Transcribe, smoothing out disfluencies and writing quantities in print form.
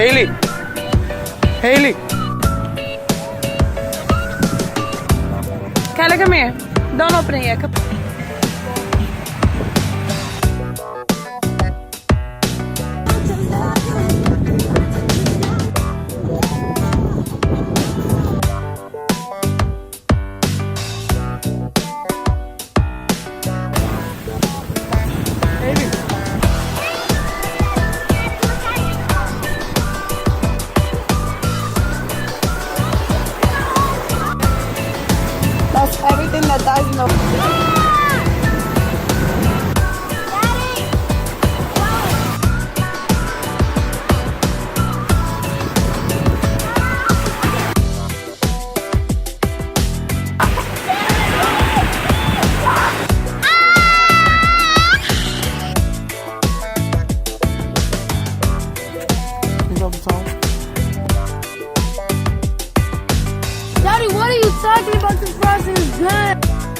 Haley. Haley. Kyla, come here. Don't open it yet. Come. Haley. That's everything that dies no. Daddy, what are you talking about? This frosting is good.